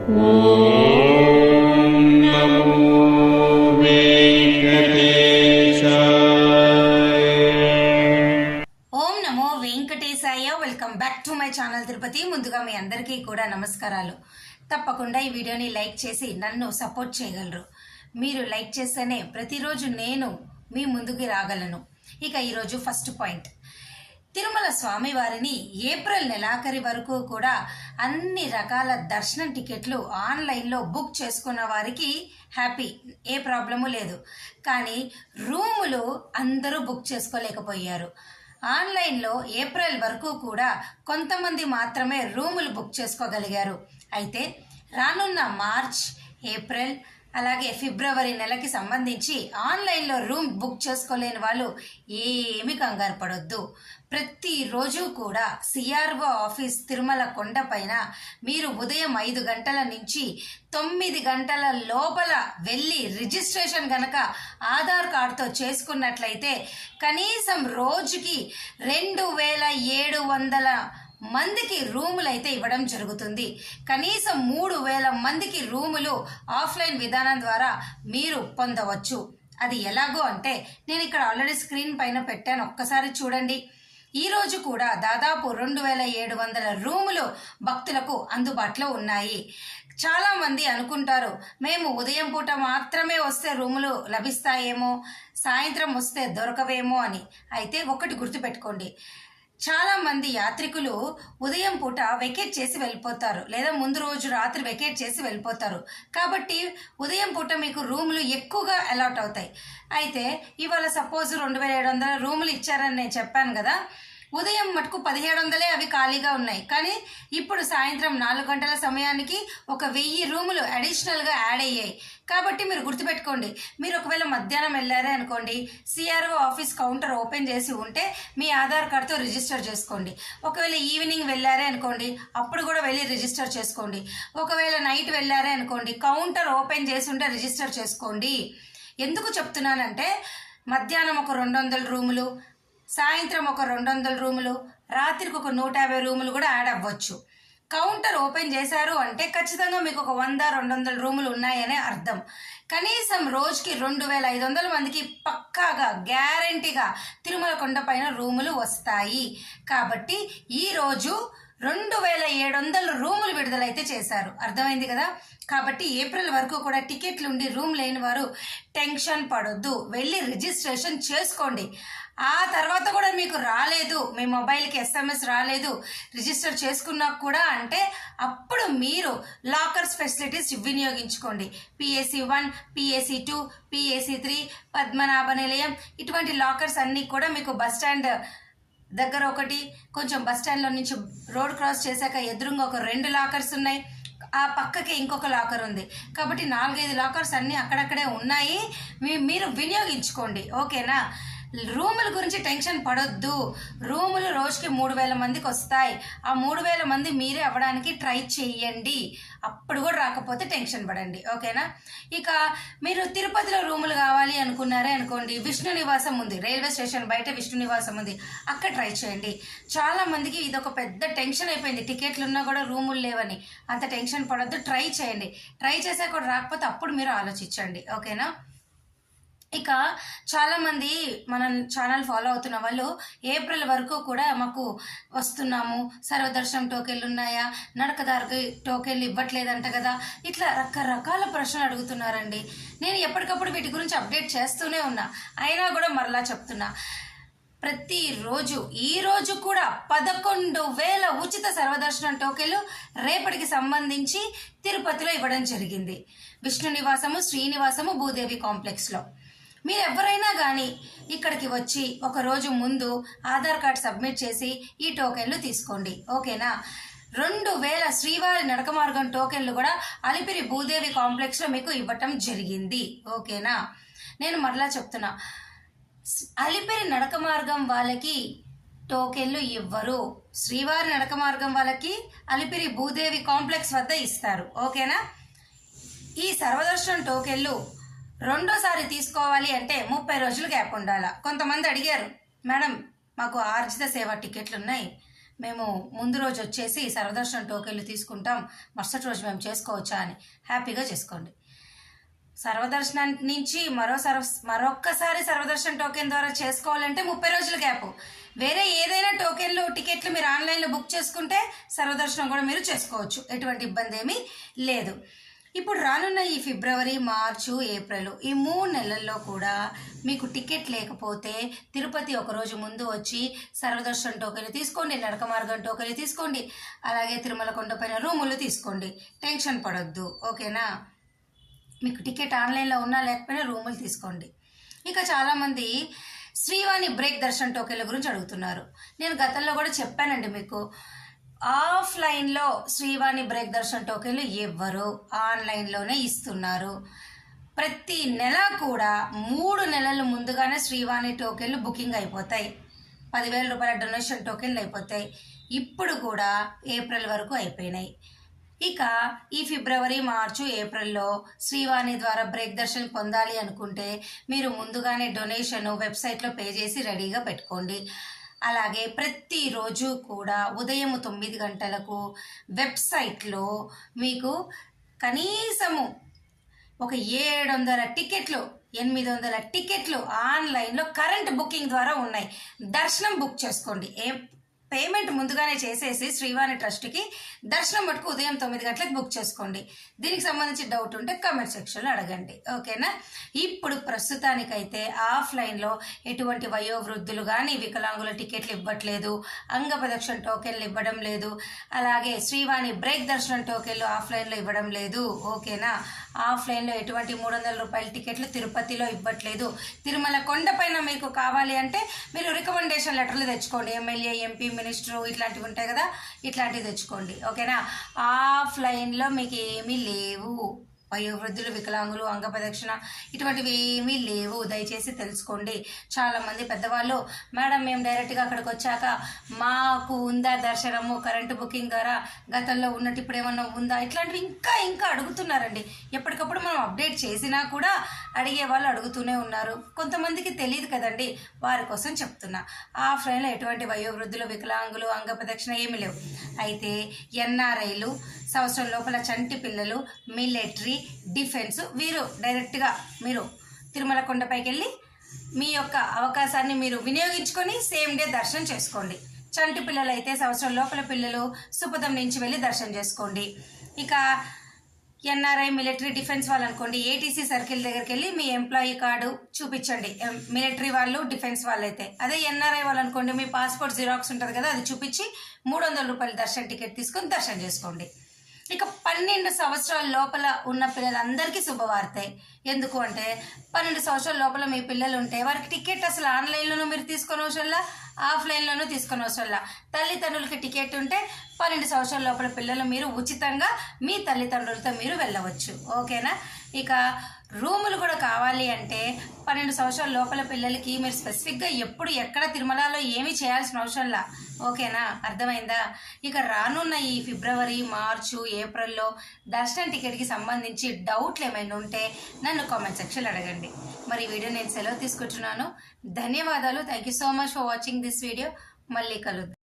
Welcome back to my channel Tirupati. ముందుగా మీ అందరికీ కూడా నమస్కారాలు. తప్పకుండా ఈ వీడియోని లైక్ చేసి నన్ను సపోర్ట్ చేయగలరు. మీరు లైక్ చేస్తేనే ప్రతిరోజు నేను మీ ముందుకి రాగలను. ఇక ఈరోజు ఫస్ట్ పాయింట్, తిరుమల స్వామివారిని ఏప్రిల్ నెలాఖరి వరకు కూడా అన్ని రకాల దర్శనం టికెట్లు ఆన్లైన్లో బుక్ చేసుకున్న వారికి హ్యాపీ, ఏ ప్రాబ్లము లేదు. కానీ రూములు అందరూ బుక్ చేసుకోలేకపోయారు. ఆన్లైన్లో ఏప్రిల్ వరకు కూడా కొంతమంది మాత్రమే రూములు బుక్ చేసుకోగలిగారు. అయితే రానున్న మార్చ్, ఏప్రిల్ అలాగే ఫిబ్రవరి నెలకి సంబంధించి ఆన్లైన్లో రూమ్ బుక్ చేసుకోలేని వాళ్ళు ఏమి కంగారు పడొద్దు. ప్రతిరోజు కూడా సిఆర్ఓ ఆఫీస్ తిరుమల కొండ పైన మీరు ఉదయం 5 గంటల నుంచి 9 గంటల లోపల వెళ్ళి రిజిస్ట్రేషన్ గనక ఆధార్ కార్డుతో చేసుకున్నట్లయితే కనీసం రోజుకి 2700 మందికి రూములు అయితే ఇవ్వడం జరుగుతుంది. కనీసం 3000 మందికి రూములు ఆఫ్లైన్ విధానం ద్వారా మీరు పొందవచ్చు. అది ఎలాగో అంటే నేను ఇక్కడ ఆల్రెడీ స్క్రీన్ పైన పెట్టాను, ఒక్కసారి చూడండి. ఈరోజు కూడా దాదాపు 2700 రూములు భక్తులకు అందుబాటులో ఉన్నాయి. చాలామంది అనుకుంటారు మేము ఉదయం పూట మాత్రమే వస్తే రూములు లభిస్తాయేమో, సాయంత్రం వస్తే దొరకవేమో అని. అయితే ఒకటి గుర్తుపెట్టుకోండి, చాలా మంది యాత్రికులు ఉదయం పూట వెకేట్ చేసి వెళ్ళిపోతారు, లేదా ముందు రోజు రాత్రి వెకేట్ చేసి వెళ్ళిపోతారు. కాబట్టి ఉదయం పూట మీకు రూములు ఎక్కువగా అలాట్ అవుతాయి. అయితే ఇవాళ సపోజ్ 2700 రూములు ఇచ్చారని నేను చెప్పాను కదా, ఉదయం మటుకు 1700 అవి ఖాళీగా ఉన్నాయి. కానీ ఇప్పుడు సాయంత్రం 4 గంటల సమయానికి 1000 రూములు అడిషనల్గా యాడ్ అయ్యాయి. కాబట్టి మీరు గుర్తుపెట్టుకోండి, మీరు ఒకవేళ మధ్యాహ్నం వెళ్ళారే అనుకోండి, సిఆర్ఓ ఆఫీస్ కౌంటర్ ఓపెన్ చేసి ఉంటే మీ ఆధార్ కార్డుతో రిజిస్టర్ చేసుకోండి. ఒకవేళ ఈవినింగ్ వెళ్ళారే అనుకోండి, అప్పుడు కూడా వెళ్ళి రిజిస్టర్ చేసుకోండి. ఒకవేళ నైట్ వెళ్ళారే అనుకోండి, కౌంటర్ ఓపెన్ చేసి ఉంటే రిజిస్టర్ చేసుకోండి. ఎందుకు చెప్తున్నానంటే మధ్యాహ్నం ఒక 200 రూములు, సాయంత్రం ఒక 200 రూములు, రాత్రికి ఒక 150 రూములు కూడా యాడ్ అవ్వచ్చు. కౌంటర్ ఓపెన్ చేశారు అంటే ఖచ్చితంగా మీకు ఒక 100-200 రూములు ఉన్నాయనే అర్థం. కనీసం రోజుకి 2500 మందికి పక్కాగా గ్యారంటీగా తిరుమల కొండ పైన రూములు వస్తాయి. కాబట్టి ఈరోజు 2700 రూములు విడుదలైతే చేశారు. అర్థమైంది కదా. కాబట్టి ఏప్రిల్ వరకు కూడా టికెట్లు ఉండి రూమ్ లేని వారు టెన్షన్ పడొద్దు, వెళ్ళి రిజిస్ట్రేషన్ చేసుకోండి. ఆ తర్వాత కూడా మీకు రాలేదు, మీ మొబైల్కి SMS రాలేదు, రిజిస్టర్ చేసుకున్నా కూడా అంటే అప్పుడు మీరు lockers facilities వినియోగించుకోండి. PAC1, PAC2, PAC3, Padmanabha నిలయం, ఇటువంటి లాకర్స్ అన్నీ కూడా మీకు బస్ స్టాండ్ దగ్గర ఒకటి, కొంచెం బస్ స్టాండ్లో నుంచి రోడ్ క్రాస్ చేశాక ఎదురుగా ఒక 2 లాకర్స్ ఉన్నాయి, ఆ పక్కకి ఇంకొక లాకర్ ఉంది. కాబట్టి 4-5 లాకర్స్ అన్నీ అక్కడక్కడే ఉన్నాయి, మీరు వినియోగించుకోండి. ఓకేనా. రూముల గురించి టెన్షన్ పడొద్దు. రూములు రోజుకి 3000 మందికి వస్తాయి. ఆ 3000 మంది మీరే అవ్వడానికి ట్రై చేయండి. అప్పుడు కూడా రాకపోతే టెన్షన్ పడండి. ఓకేనా. ఇక మీరు తిరుపతిలో రూములు కావాలి అనుకున్నారే అనుకోండి, విష్ణు నివాసం ఉంది, రైల్వే స్టేషన్ బయట విష్ణు నివాసం ఉంది, అక్కడ ట్రై చేయండి. చాలా మందికి ఇది ఒక పెద్ద టెన్షన్ అయిపోయింది, టికెట్లు ఉన్నా కూడా రూములు లేవని. అంత టెన్షన్ పడొద్దు, ట్రై చేయండి. ట్రై చేసా కూడా రాకపోతే అప్పుడు మీరు ఆలోచించండి. ఓకేనా. ఇక చాలామంది మన ఛానల్ ఫాలో అవుతున్న వాళ్ళు ఏప్రిల్ వరకు కూడా మాకు వస్తున్నాము, సర్వదర్శనం టోకెన్లు ఉన్నాయా, నడకదారికి టోకెన్లు ఇవ్వట్లేదంట కదా, ఇట్లా రకరకాల ప్రశ్నలు అడుగుతున్నారండి. నేను ఎప్పటికప్పుడు వీటి గురించి అప్డేట్ చేస్తూనే ఉన్నా, అయినా కూడా మరలా చెప్తున్నా, ప్రతిరోజు ఈరోజు కూడా 11,000 ఉచిత సర్వదర్శనం టోకెన్లు రేపటికి సంబంధించి తిరుపతిలో ఇవ్వడం జరిగింది. విష్ణు నివాసము, శ్రీనివాసము, భూదేవి కాంప్లెక్స్లో. మీరు ఎవరైనా కానీ ఇక్కడికి వచ్చి ఒక రోజు ముందు ఆధార్ కార్డ్ సబ్మిట్ చేసి ఈ టోకెన్లు తీసుకోండి. ఓకేనా. 2000 శ్రీవారి నడక మార్గం టోకెన్లు కూడా అలిపిరి భూదేవి కాంప్లెక్స్లో మీకు ఇవ్వటం జరిగింది. ఓకేనా. నేను మరలా చెప్తున్నా, అలిపిరి నడక మార్గం వాళ్ళకి టోకెన్లు ఇవ్వరు, శ్రీవారి నడక మార్గం వాళ్ళకి అలిపిరి భూదేవి కాంప్లెక్స్ వద్ద ఇస్తారు. ఓకేనా. ఈ సర్వదర్శనం టోకెన్లు రెండోసారి తీసుకోవాలి అంటే 30 రోజులు గ్యాప్ ఉండాలా. కొంతమంది అడిగారు, మేడం మాకు ఆర్జిత సేవ టికెట్లు ఉన్నాయి, మేము ముందు రోజు వచ్చేసి సర్వదర్శనం టోకెన్లు తీసుకుంటాం, మరుసటి రోజు మేము చేసుకోవచ్చా అని హ్యాపీగా చేసుకోండి. సర్వదర్శనానికి నుంచి మరొక్కసారి సర్వదర్శన్ టోకెన్ ద్వారా చేసుకోవాలంటే 30 రోజుల గ్యాప్. వేరే ఏదైనా టోకెన్లు టికెట్లు మీరు ఆన్లైన్లో బుక్ చేసుకుంటే సర్వదర్శనం కూడా మీరు చేసుకోవచ్చు, ఎటువంటి ఇబ్బంది ఏమీ లేదు. ఇప్పుడు రానున్న ఈ ఫిబ్రవరి, మార్చు, ఏప్రిల్ ఈ 3 నెలల్లో కూడా మీకు టికెట్ లేకపోతే తిరుపతి ఒకరోజు ముందు వచ్చి సర్వదర్శన్ టోకెన్లు తీసుకోండి, నడక మార్గం టోకెన్లు తీసుకోండి, అలాగే తిరుమల కొండపైన రూములు తీసుకోండి. టెన్షన్ పడొద్దు, ఓకేనా? మీకు టికెట్ ఆన్లైన్లో ఉన్నా లేకపోయినా రూములు తీసుకోండి. ఇక చాలామంది శ్రీవాణి బ్రేక్ దర్శన్ టోకెన్ల గురించి అడుగుతున్నారు. నేను గతంలో కూడా చెప్పానండి మీకు, ఆఫ్లైన్లో శ్రీవాణి బ్రేక్ దర్శన్ టోకెన్లు ఎవ్వరు ఆన్లైన్లోనే ఇస్తున్నారు. ప్రతి నెల కూడా 3 నెలల ముందుగానే శ్రీవాణి టోకెన్లు బుకింగ్ అయిపోతాయి. 10,000 రూపాయల డొనేషన్ టోకెన్లు అయిపోతాయి. ఇప్పుడు కూడా ఏప్రిల్ వరకు అయిపోయినాయి. ఇక ఈ ఫిబ్రవరి, మార్చు, ఏప్రిల్లో శ్రీవాణి ద్వారా బ్రేక్ దర్శన్ పొందాలి అనుకుంటే మీరు ముందుగానే డొనేషన్ వెబ్సైట్లో పే చేసి రెడీగా పెట్టుకోండి. అలాగే ప్రతిరోజు కూడా ఉదయం 9 గంటలకు వెబ్సైట్లో మీకు కనీసము ఒక 700 టికెట్లు, 800 టికెట్లు ఆన్లైన్లో కరెంట్ బుకింగ్ ద్వారా ఉన్నాయి. దర్శనం బుక్ చేసుకోండి. పేమెంట్ ముందుగానే చేసేసి శ్రీవాణి ట్రస్ట్కి దర్శనం మటుకు ఉదయం 9 గంటలకు బుక్ చేసుకోండి. దీనికి సంబంధించి డౌట్ ఉంటే కామెంట్ సెక్షన్లో అడగండి, ఓకేనా? ఇప్పుడు ప్రస్తుతానికైతే ఆఫ్లైన్లో ఎటువంటి వయోవృద్ధులు కానీ వికలాంగుల టికెట్లు ఇవ్వట్లేదు, అంగప్రదక్షిణ టోకెన్లు ఇవ్వడం లేదు, అలాగే శ్రీవాణి బ్రేక్ దర్శనం టోకెన్లు ఆఫ్లైన్లో ఇవ్వడం లేదు, ఓకేనా? ఆఫ్లైన్లో ఎటువంటి 300 రూపాయల టికెట్లు తిరుపతిలో ఇవ్వట్లేదు. తిరుమల కొండపైన మీకు కావాలి అంటే మీరు రికమెండేషన్ లెటర్లు తెచ్చుకోండి, ఎమ్మెల్యే, ఎంపీ, మినిస్టరు ఇట్లాంటివి ఉంటాయి కదా, ఇట్లాంటివి తెచ్చుకోండి, ఓకేనా? ఆఫ్లైన్లో మీకు ఏమీ లేవు. వయోవృద్ధులు, వికలాంగులు, అంగప్రదక్షిణ ఇటువంటివి ఏమీ లేవు. దయచేసి తెలుసుకోండి. చాలామంది పెద్దవాళ్ళు, మేడం మేము డైరెక్ట్గా అక్కడికి వచ్చాక మాకు ఉందా దర్శనము కరెంటు బుకింగ్ ద్వారా, గతంలో ఉన్నట్టు ఇప్పుడు ఏమన్నా ఉందా, ఇట్లాంటివి ఇంకా అడుగుతున్నారండి. ఎప్పటికప్పుడు మనం అప్డేట్ చేసినా కూడా అడిగే వాళ్ళు అడుగుతూనే ఉన్నారు. కొంతమందికి తెలియదు కదండి, వారి కోసం చెప్తున్నా. ఆఫ్లైన్లో ఎటువంటి వయోవృద్ధులు, వికలాంగులు, అంగప్రదక్షిణ ఏమీ లేవు. అయితే ఎన్ఆర్ఐలు, సంవత్సరం లోపల చంటి పిల్లలు, మిలిటరీ, డిఫెన్స్ వీరు డైరెక్ట్గా మీరు తిరుమల కొండపైకి వెళ్ళి మీ యొక్క అవకాశాన్ని మీరు వినియోగించుకొని సేమ్ డే దర్శనం చేసుకోండి. చంటి పిల్లలు అయితే సంవత్సరం లోపల పిల్లలు సుపదం నుంచి వెళ్ళి దర్శనం చేసుకోండి. ఇక ఎన్ఆర్ఐ, మిలిటరీ, డిఫెన్స్ వాళ్ళు అనుకోండి, ఏటీసీ సర్కిల్ దగ్గరికి వెళ్ళి మీ ఎంప్లాయీ కార్డు చూపించండి. మిలిటరీ వాళ్ళు, డిఫెన్స్ వాళ్ళు అయితే. అదే ఎన్ఆర్ఐ వాళ్ళు అనుకోండి, మీ పాస్పోర్ట్ జిరాక్స్ ఉంటుంది కదా, అది చూపించి 300 రూపాయల దర్శన టికెట్ తీసుకొని దర్శనం చేసుకోండి. ఇక 12 సంవత్సరాల లోపల ఉన్న పిల్లలందరికీ శుభవార్తే. ఎందుకు అంటే 12 సంవత్సరాల లోపల మీ పిల్లలు ఉంటే వారికి టికెట్ అసలు ఆన్లైన్లోనూ మీరు తీసుకొని అవసరంలా, ఆఫ్లైన్లోనూ తీసుకొని అవసరంలా. తల్లిదండ్రులకి టికెట్ ఉంటే 12 సంవత్సరాల లోపల పిల్లలు మీరు ఉచితంగా మీ తల్లిదండ్రులతో మీరు వెళ్ళవచ్చు, ఓకేనా? ఇక రూములు కూడా కావాలి అంటే 12 సంవత్సరాల లోపల పిల్లలకి మీరు స్పెసిఫిక్గా ఎప్పుడు ఎక్కడ తిరుమలలో ఏమీ చేయాల్సిన అవసరంలా, ఓకేనా? అర్థమైందా? ఇక రానున్న ఈ ఫిబ్రవరి, మార్చు, ఏప్రిల్లో దర్శనం టికెట్కి సంబంధించి డౌట్లు ఏమైనా ఉంటే నన్ను కామెంట్ సెక్షన్లో అడగండి. మరి ఈ వీడియో నేను సెలవు తీసుకుంటున్నాను. ధన్యవాదాలు. Thank you so much for watching this video. మళ్ళీ కలుద్దాం.